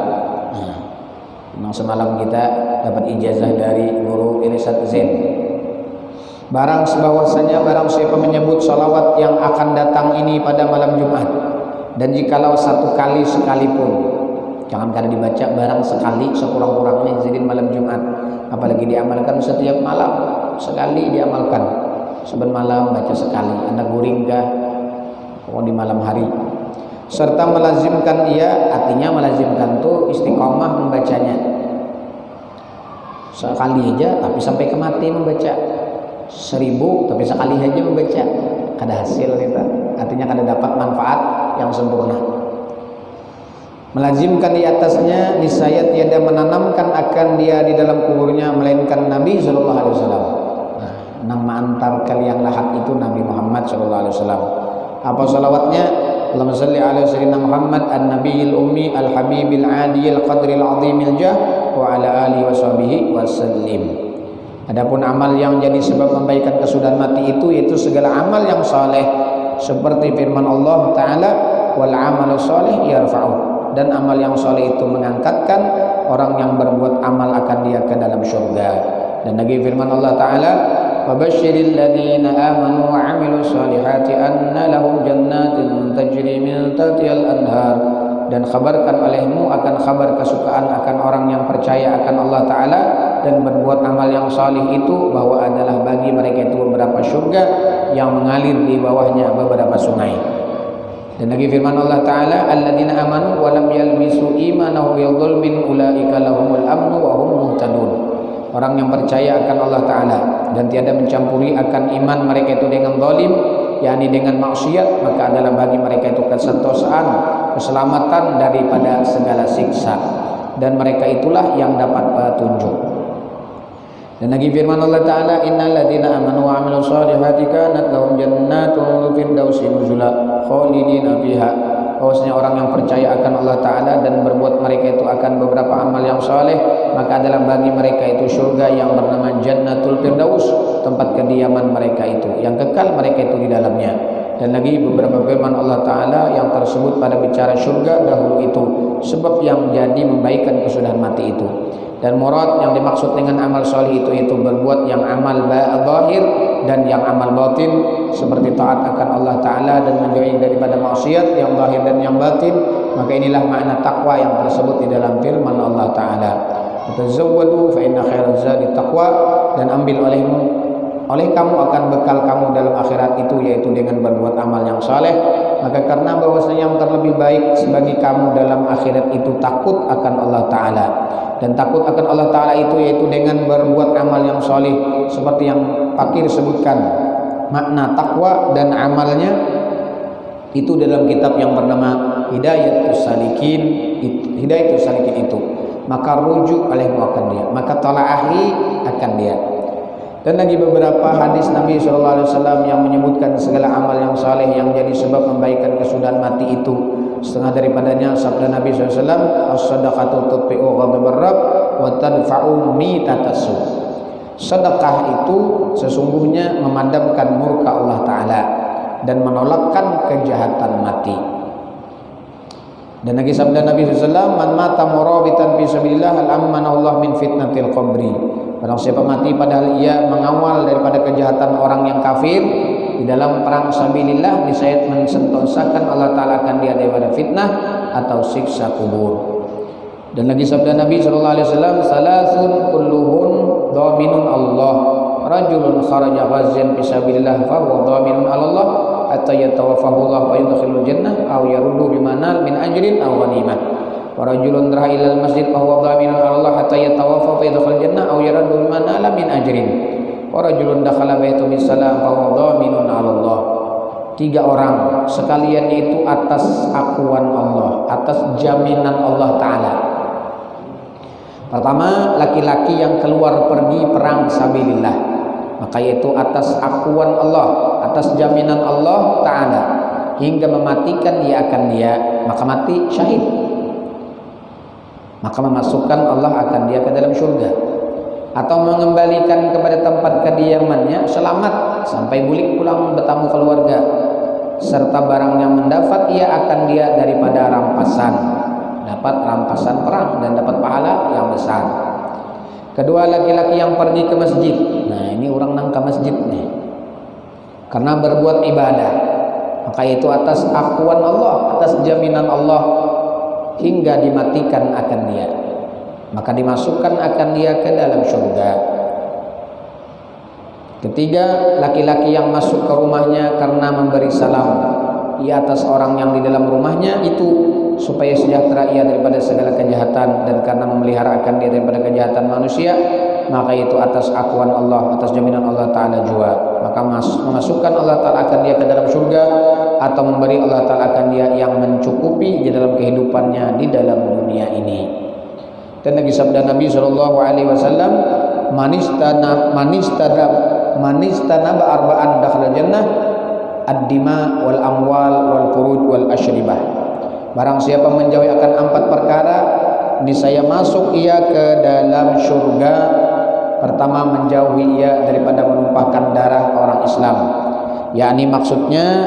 Memang semalam kita dapat ijazah dari Guru Irsad Zain. Barang siapa menyebut salawat yang akan datang ini pada malam Jumat, dan jikalau satu kali sekalipun, jangan kada dibaca barang sekali sekurang-kurangnya jadi malam Jumat, apalagi diamalkan setiap malam, sekali diamalkan, saben malam baca sekali, anda guring kah di malam hari, serta melazimkan ia, artinya melazimkan tuh istiqomah membacanya sekali aja, tapi sampai ke mati membaca 1000, tapi sekali aja membaca, kada hasil kita, artinya kada dapat manfaat yang sempurna. Melazimkan di atasnya, niscaya tiada menanamkan akan dia di dalam kuburnya melainkan Nabi sallallahu alaihi wasallam. Nah, nang ma'antar kalian lahat itu Nabi Muhammad sallallahu alaihi wasallam. Apa salawatnya? Allahumma salli ala sayyidina Muhammad an-nabiyil ummi al-habibil adiyil qadril azimil jah wa ala alihi washabihi wasallim. Adapun amal yang jadi sebab membaikan kesudahan mati itu yaitu segala amal yang saleh, seperti firman Allah Ta'ala, wal amalu salih yarfa'u, dan amal yang saleh itu mengangkatkan orang yang berbuat amal akan dia ke dalam syurga. Dan lagi firman Allah Ta'ala, wa basyiril ladzina amanu wa 'amilus solihati anna lahum jannatin tajri min tahtihal anhar, dan kabarkan olehmu akan kabar kesukaan akan orang yang percaya akan Allah Ta'ala dan berbuat amal yang salih itu, bahwa adalah bagi mereka itu beberapa syurga yang mengalir di bawahnya beberapa sungai. Dan lagi firman Allah Ta'ala, alladzina amanu wa lam yalbisu imanahum bidzulmin ulaika lahumul amnu wa hum muhtadun. Orang yang percaya akan Allah Ta'ala dan tiada mencampuri akan iman mereka itu dengan zalim, yakni dengan maksiat, maka adalah bagi mereka itu kesentosaan, keselamatan daripada segala siksa, dan mereka itulah yang dapat petunjuk. Dan lagi firman Allah Ta'ala, innal ladzina amanu wa 'amilus solihati kanat lahum jannatul firdausi nuzula khalidina fiha. Bahwasanya orang yang percaya akan Allah Ta'ala dan berbuat mereka itu akan beberapa amal yang saleh, maka adalah bagi mereka itu surga yang bernama Jannatul Firdaus, tempat kediaman mereka itu, yang kekal mereka itu di dalamnya. Dan lagi beberapa firman Allah Ta'ala yang tersebut pada bicara surga dahulu itu, sebab yang jadi membaikan kesudahan mati itu. Dan murad yang dimaksud dengan amal soleh itu berbuat yang amal zahir dan yang amal batin, seperti taat akan Allah Ta'ala dan menjauhi daripada maksiat yang zahir dan yang batin. Maka inilah makna takwa yang tersebut di dalam firman Allah Ta'ala, tazawwadu fa inna khairaz zadi taqwa, dan ambil oleh kamu akan bekal kamu dalam akhirat itu, yaitu dengan berbuat amal yang saleh. Maka karena bahwasanya yang terlebih baik bagi kamu dalam akhirat itu takut akan Allah Ta'ala, dan takut akan Allah Ta'ala itu yaitu dengan berbuat amal yang saleh, seperti yang Fakir sebutkan makna takwa dan amalnya itu dalam kitab yang bernama Hidayatus Salikin. Hidayatus Salikin itu, maka rujuk olehmu akan dia, maka talaahi akan dia. Dan lagi beberapa hadis Nabi SAW yang menyebutkan segala amal yang saleh yang jadi sebab membaikan kesudahan mati itu. Setengah daripadanya sabda Nabi SAW, as-sadaqatu tutfi'u ghadabar rabb wa tadfa'u mitatasu. Sedekah itu sesungguhnya memadamkan murka Allah Ta'ala dan menolakkan kejahatan mati. Dan lagi sabda Nabi SAW, man mata murabitan fi sabilillah al-ammana Allah min fitnatil qabri. Barang siapa mati padahal ia mengawal daripada kejahatan orang yang kafir di dalam perang sabilillah, niscaya mensentosakan Allah Ta'ala akan dia daripada fitnah atau siksa kubur. Dan lagi sabda Nabi SAW, salasun kulluhun dhaminun Allah, rajulun kharaja ghazian fi sabilillah fa huwa dhaminun Allah hatta yatawaffahu Allah wa yudkhilul jannah aw yaruddu bimanal min ajrin aw ghanimah. Wa rajulun raha ilal masjid fa huwa dhaminun Allah hatta yatawaffa fa yudkhilul jannah aw yaruddu bimanal min ajrin. Wa rajulun dakhala baita bisalam fa huwa dhaminun Allah. 3 orang sekalian itu atas akuan Allah, atas jaminan Allah Ta'ala. Pertama, laki-laki yang keluar pergi perang sabilillah, maka itu atas akuan Allah, atas jaminan Allah Ta'ala, hingga mematikan ia akan dia, maka mati syahid, maka memasukkan Allah akan dia ke dalam surga, atau mengembalikan kepada tempat kediamannya selamat sampai bulik pulang bertamu keluarga, serta barang yang mendapat ia akan dia daripada rampasan, dapat rampasan perang dan dapat pahala yang besar. Kedua, laki-laki yang pergi ke masjid. Nah, ini orang nang ke masjid nih karena berbuat ibadah, maka itu atas akuan Allah, atas jaminan Allah, hingga dimatikan akan dia, maka dimasukkan akan dia ke dalam surga. Ketiga, laki-laki yang masuk ke rumahnya karena memberi salam ia atas orang yang di dalam rumahnya itu, supaya sejahtera ia daripada segala kejahatan, dan karena memelihara akan dia daripada kejahatan manusia, maka itu atas akuan Allah, atas jaminan Allah Ta'ala juga, maka memasukkan Allah Ta'ala akan dia ke dalam surga, atau memberi Allah Ta'ala akan dia yang mencukupi di dalam kehidupannya di dalam dunia ini. Dan lagi sabda Nabi SAW, manistanaba arba'an dakhala jannah ad-dima wal amwal wal furuj wal ashribah. Barang siapa menjauhi akan 4 perkara, niscaya masuk ia ke dalam surga. Pertama, menjauhi ia daripada menumpahkan darah orang Islam, yakni maksudnya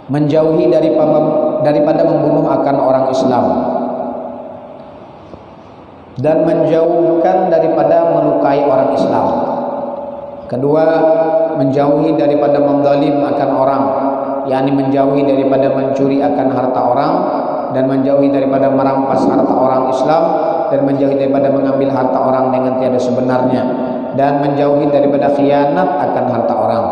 menjauhi daripada membunuh akan orang Islam, dan menjauhkan daripada melukai orang Islam. Kedua, menjauhi daripada menzalim akan orang, yakni menjauhi daripada mencuri akan harta orang, dan menjauhi daripada merampas harta orang Islam, dan menjauhi daripada mengambil harta orang dengan tiada sebenarnya, dan menjauhi daripada khianat akan harta orang.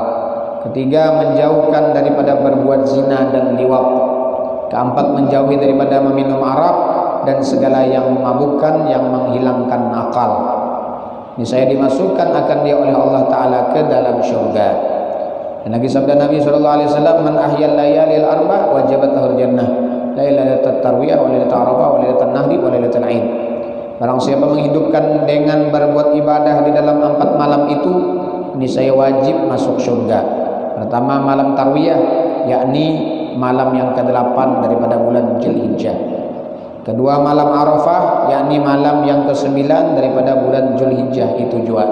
Ketiga, menjauhkan daripada berbuat zina dan liwat. Keempat, menjauhi daripada meminum arak dan segala yang memabukkan yang menghilangkan akal. Ini saya dimasukkan akan dia oleh Allah Ta'ala ke dalam syurga. Dan lagi sabda Nabi SAW, man ahyal layalil arba wajabat lahul jannah, lailatul tarwiyah wa lailatul arafah wa lailatul nahri wa lailatul aid. Barang siapa menghidupkan dengan berbuat ibadah di dalam 4 malam itu, ini saya wajib masuk syurga. Pertama, malam tarwiyah, yakni malam yang ke-8 daripada bulan Zulhijjah. Kedua, malam Arafah, yakni malam yang ke-9 daripada bulan Zulhijjah itu juga.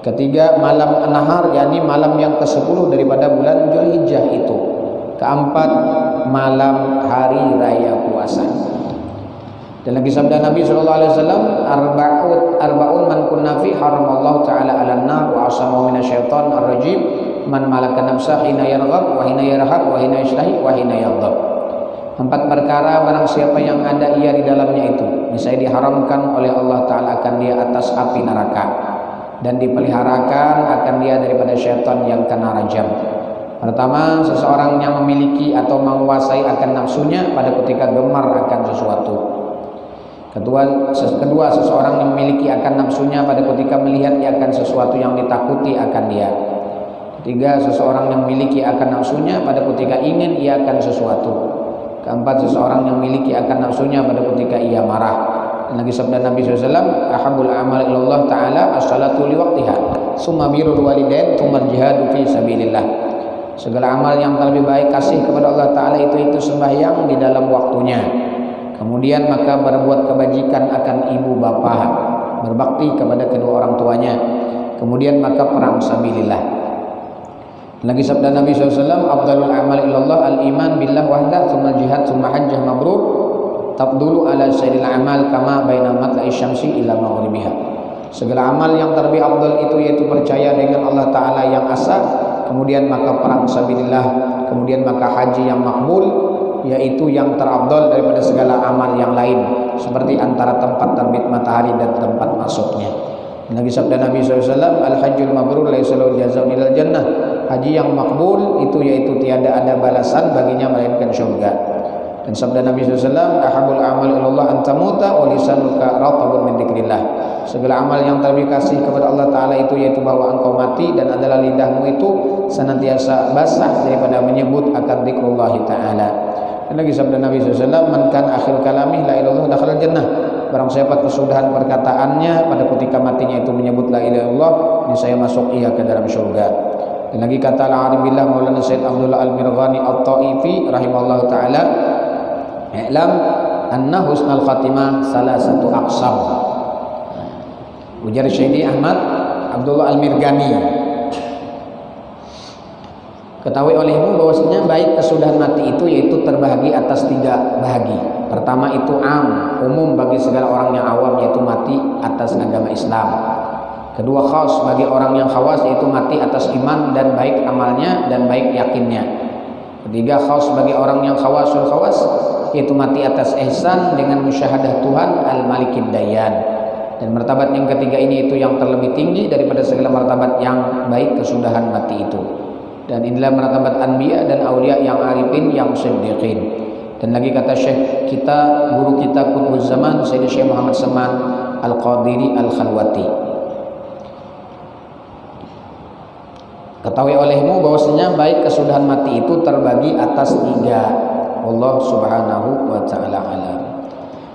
Ketiga, malam Nahar, yakni malam yang ke-10 daripada bulan Zulhijjah itu. Keempat, malam hari raya puasa. Dan lagi sabda Nabi SAW, arba'un man kunna fi haramallahu ta'ala 'alan nar wa asamahu minasyaitan ar-rajim, man malaka nafsa hina yarghab wa hina yarhab wa hina yashtahi wa hina yaghdab. 4 perkara barang siapa yang ada ia di dalamnya itu, niscaya diharamkan oleh Allah Ta'ala akan dia atas api neraka, dan dipeliharakan akan dia daripada syaitan yang kena rajam. Pertama, seseorang yang memiliki atau menguasai akan nafsunya pada ketika gemar akan sesuatu. Kedua, seseorang yang memiliki akan nafsunya pada ketika melihat ia akan sesuatu yang ditakuti akan dia. Ketiga, seseorang yang memiliki akan nafsunya pada ketika ingin ia akan sesuatu. Keempat, seseorang yang memiliki akan nafsunya pada ketika ia marah. Dan lagi sabda Nabi SAW, ahabul amal ilallah ta'ala as-salatu li waqtiha, summa birrul walidain, thumma jihadu fi sabilillah. Segala amal yang terlebih baik kasih kepada Allah Ta'ala itu sembahyang di dalam waktunya. Kemudian maka berbuat kebajikan akan ibu bapa, berbakti kepada kedua orang tuanya. Kemudian maka perang sabilillah. Lagi sabda Nabi SAW, afdalul amal ilallah al-iman billah wahdah, thumma jihad, thumma hajjah mabrur, tabdulu ala sayyidil amal kama baina matla'i syamsi ila maghribiha. Segala amal yang terlebih afdal itu yaitu percaya dengan Allah Ta'ala yang asa, kemudian maka perang sabilillah, kemudian maka haji yang makbul, yaitu yang terafdal daripada segala amal yang lain, seperti antara tempat terbit matahari dan tempat masuknya. Lagi sabda Nabi SAW, al-hajjul mabrur laisa lahu jazaa'un ilal jannah. Haji yang makbul itu yaitu tiada ada balasan baginya melainkan syurga. Dan sabda Nabi SAW, ahabul amal ilallah antamuta wa lisanuka ratabun min dzikrillah. Segala amal yang terlebih kasih kepada Allah Ta'ala itu yaitu bahwa engkau mati dan adalah lidahmu itu senantiasa basah daripada menyebut akan zikrullah Ta'ala. Dan lagi sabda Nabi SAW, man kan akhir kalamih la ilallah dakhalal jannah. Barang siapa kesudahan perkataannya pada ketika matinya itu menyebut la ilaha illallah, niscaya masuk ia ke dalam syurga. Dan lagi kata al-arif billah Maulana Sayyid Abdullah Al-Mirghani At-Taifi rahimahullah ta'ala, i'lam anna husnal khatimah salah satu aqsam. Ujar Syekh Ahmad Abdullah Al-Mirghani, ketahui olehmu bahwasanya baik kesudahan mati itu yaitu terbahagi atas 3 bahagi. Pertama itu umum bagi segala orang yang awam, yaitu mati atas agama Islam. Kedua, khas bagi orang yang khawas, yaitu mati atas iman dan baik amalnya dan baik yakinnya. Ketiga, khas bagi orang yang khawasul khawas, yaitu mati atas ihsan dengan musyahadah Tuhan Al-Malikid Dayyan. Dan martabat yang ketiga ini itu yang terlebih tinggi daripada segala martabat yang baik kesudahan mati itu. Dan inilah martabat anbiya dan aulia yang arifin yang siddiqin. Dan lagi kata Syekh kita, guru kita Qutbuz Zaman, Sayyid Syekh Muhammad Saman Al-Qadiri Al-Khalwati, ketahui olehmu bahwasanya baik kesudahan mati itu terbagi atas 3. Allah Subhanahu wa ta'ala alam.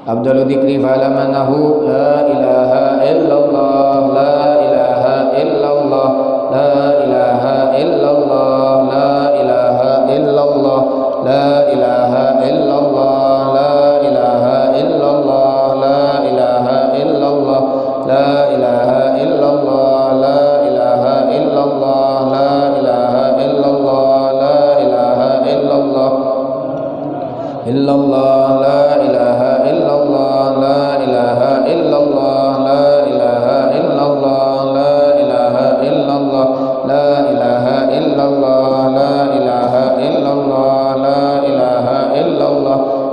Abdul dzikri falamanahu la ilaha illallah, la ilaha illallah, la ilaha illallah, la ilaha illallah, la ilaha illallah, la ilaha illallah, la ilaha illallah, la ilaha illallah, la ilaha illallah, la ilaha illallah, la ilaha illallah, illallah, la ilaha illallah, la ilaha illallah, la ilaha illallah, la ilaha illallah.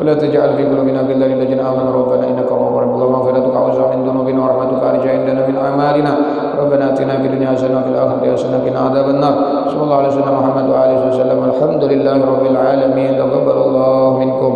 ولا تجعل في قلوبنا غلا للذين آمنوا ربنا إنك رؤوف رحيم اللهم مغفرتك أوسع من ذنوبنا ورحمتك أرجى عندنا من أعمالنا ربنا آتنا في الدنيا حسنة وفي الآخرة حسنة وقنا عذاب النار صلى الله عليه وسلم محمد وآله وسلم الحمد لله رب العالمين تقبل الله منكم.